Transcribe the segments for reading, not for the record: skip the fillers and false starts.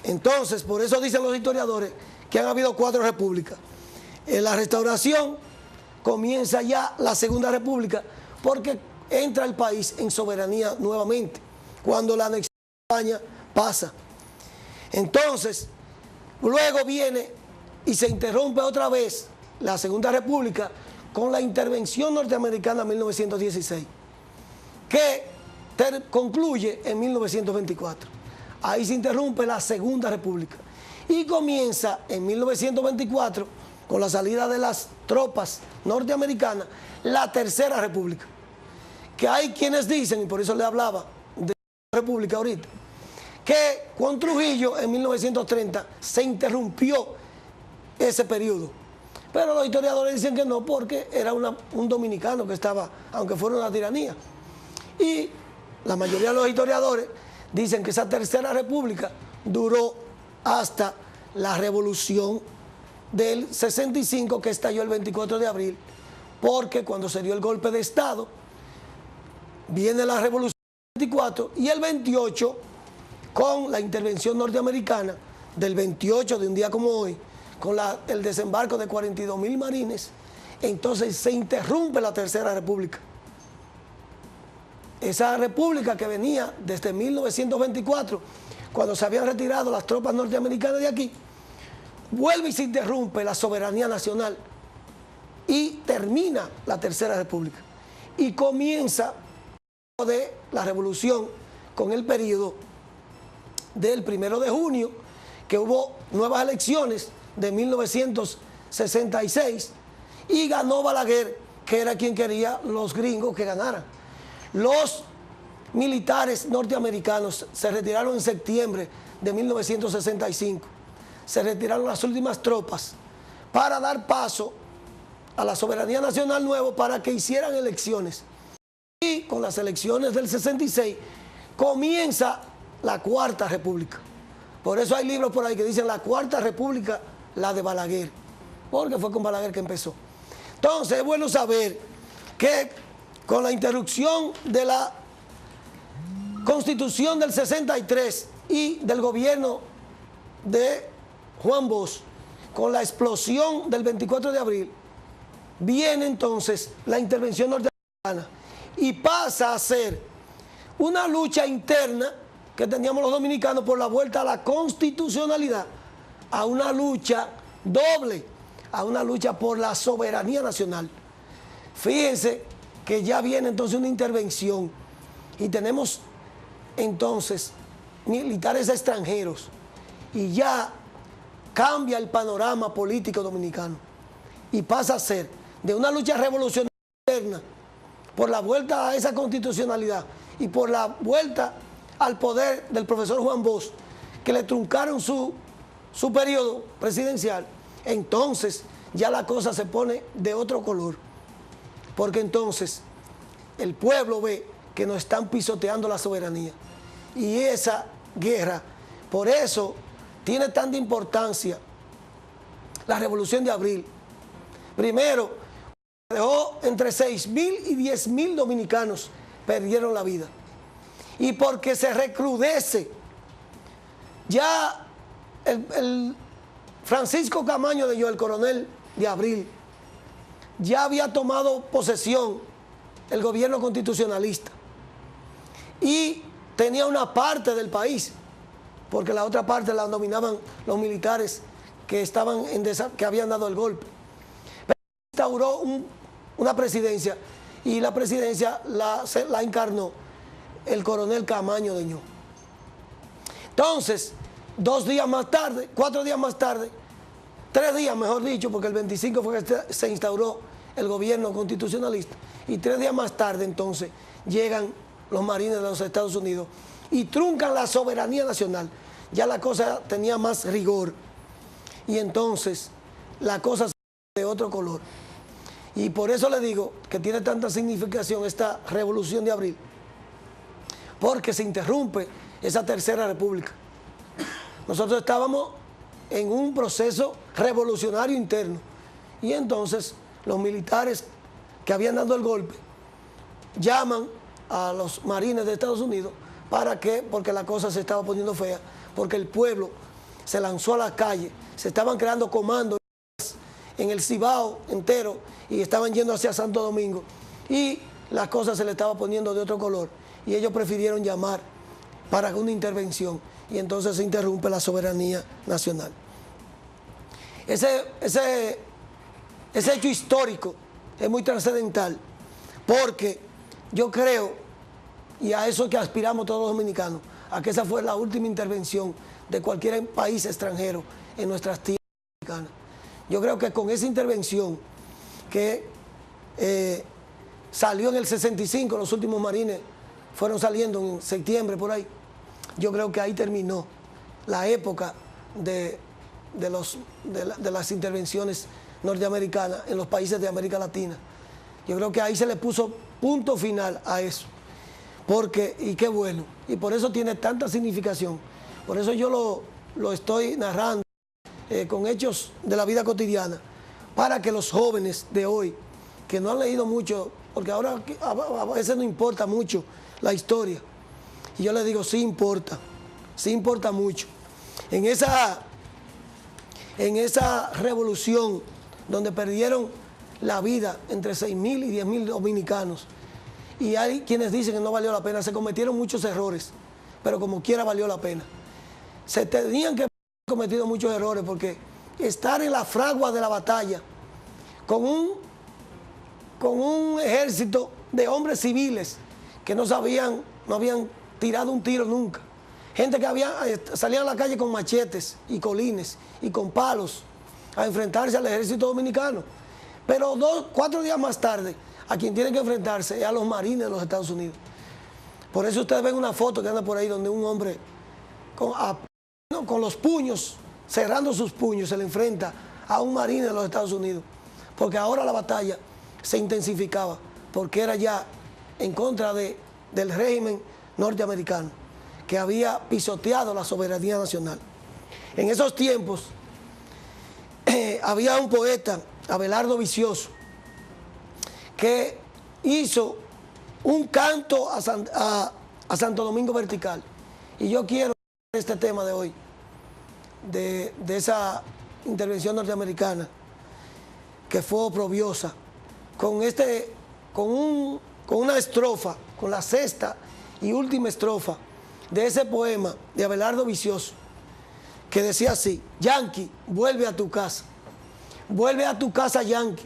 Entonces, por eso dicen los historiadores que han habido 4 repúblicas. En la Restauración comienza ya la Segunda República porque entra el país en soberanía nuevamente, cuando la anexión de España pasa. Entonces, luego viene y se interrumpe otra vez la Segunda República con la intervención norteamericana en 1916, que concluye en 1924. Ahí se interrumpe la Segunda República y comienza en 1924, con la salida de las tropas norteamericanas, la Tercera República. Que hay quienes dicen, y por eso le hablaba de la República ahorita, que con Trujillo en 1930 se interrumpió ese periodo. Pero los historiadores dicen que no, porque era un dominicano que estaba, aunque fuera una tiranía. Y la mayoría de los historiadores dicen que esa Tercera República duró hasta la Revolución del 65, que estalló el 24 de abril, porque cuando se dio el golpe de Estado, viene la Revolución del 24 y el 28, con la intervención norteamericana del 28, de un día como hoy, con el desembarco de 42.000 marines, entonces se interrumpe la Tercera República. Esa república que venía desde 1924, cuando se habían retirado las tropas norteamericanas de aquí, vuelve y se interrumpe la soberanía nacional y termina la Tercera República. Y comienza de la revolución con el periodo del 1 de junio, que hubo nuevas elecciones de 1966 y ganó Balaguer, que era quien quería los gringos que ganaran. Los militares norteamericanos se retiraron en septiembre de 1965. Se retiraron las últimas tropas para dar paso a la soberanía nacional nueva, para que hicieran elecciones. Y con las elecciones del 66 comienza la Cuarta República. Por eso hay libros por ahí que dicen la Cuarta República, la de Balaguer, porque fue con Balaguer que empezó. Entonces es bueno saber que con la interrupción de la Constitución del 63 y del gobierno de Juan Bosch, con la explosión del 24 de abril, viene entonces la intervención norteamericana y pasa a ser una lucha interna que teníamos los dominicanos por la vuelta a la constitucionalidad, a una lucha doble, a una lucha por la soberanía nacional. Fíjense que ya viene entonces una intervención y tenemos entonces militares extranjeros y ya cambia el panorama político dominicano y pasa a ser de una lucha revolucionaria interna por la vuelta a esa constitucionalidad y por la vuelta al poder del profesor Juan Bosch, que le truncaron su periodo presidencial. Entonces ya la cosa se pone de otro color, porque entonces el pueblo ve que nos están pisoteando la soberanía y esa guerra, por eso tiene tanta importancia la Revolución de Abril. Primero, dejó entre 6.000 y 10.000 dominicanos perdieron la vida. Y porque se recrudece, ya el Francisco Camaño de Yo, el coronel de Abril, ya había tomado posesión el gobierno constitucionalista y tenía una parte del país, porque la otra parte la dominaban los militares que habían dado el golpe. Pero instauró una presidencia y la presidencia la encarnó el coronel Camaño de Ño. Entonces, 2 días más tarde, 4 días más tarde, 3 días mejor dicho, porque el 25 fue que se instauró el gobierno constitucionalista, y 3 días más tarde entonces llegan los marines de los Estados Unidos y truncan la soberanía nacional. Ya la cosa tenía más rigor y entonces la cosa se de otro color. Y por eso le digo que tiene tanta significación esta Revolución de Abril, porque se interrumpe esa Tercera República. Nosotros estábamos en un proceso revolucionario interno y entonces los militares que habían dado el golpe llaman a los marines de Estados Unidos. ¿Para qué? Porque la cosa se estaba poniendo fea, porque el pueblo se lanzó a la calle, se estaban creando comandos en el Cibao entero y estaban yendo hacia Santo Domingo y la cosa se le estaba poniendo de otro color y ellos prefirieron llamar para una intervención y entonces se interrumpe la soberanía nacional. Ese hecho histórico es muy trascendental porque yo creo, y a eso es que aspiramos todos los dominicanos, a que esa fue la última intervención de cualquier país extranjero en nuestras tierras dominicanas. Yo creo que con esa intervención que salió en el 65, los últimos marines fueron saliendo en septiembre por ahí, yo creo que ahí terminó la época de las intervenciones norteamericanas en los países de América Latina. Yo creo que ahí se le puso punto final a eso. Porque, y qué bueno, y por eso tiene tanta significación. Por eso yo lo estoy narrando con hechos de la vida cotidiana, para que los jóvenes de hoy, que no han leído mucho, porque ahora a veces no importa mucho la historia, y yo les digo, sí importa mucho. En esa revolución donde perdieron la vida entre 6.000 y 10.000 dominicanos, y hay quienes dicen que no valió la pena, se cometieron muchos errores, pero como quiera valió la pena. Se tenían que haber cometido muchos errores porque estar en la fragua de la batalla con un ejército de hombres civiles que no habían tirado un tiro nunca. Gente que salían a la calle con machetes y colines y con palos a enfrentarse al ejército dominicano. Pero 4 días más tarde, a quien tienen que enfrentarse es a los marines de los Estados Unidos. Por eso ustedes ven una foto que anda por ahí donde un hombre con los puños, cerrando sus puños, se le enfrenta a un marine de los Estados Unidos. Porque ahora la batalla se intensificaba, porque era ya en contra del régimen norteamericano, que había pisoteado la soberanía nacional. En esos tiempos había un poeta, Abelardo Vicioso, que hizo un canto a Santo Domingo Vertical. Y yo quiero este tema de hoy, de esa intervención norteamericana, que fue oprobiosa, con una estrofa, con la sexta y última estrofa de ese poema de Abelardo Vicioso, que decía así: Yankee, vuelve a tu casa Yankee,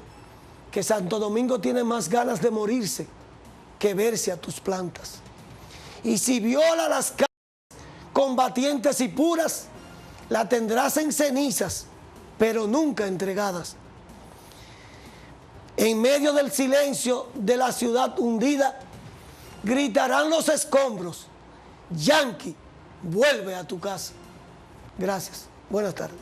que Santo Domingo tiene más ganas de morirse que verse a tus plantas. Y si viola las calles combatientes y puras, la tendrás en cenizas, pero nunca entregadas. En medio del silencio de la ciudad hundida, gritarán los escombros: Yankee, vuelve a tu casa. Gracias. Buenas tardes.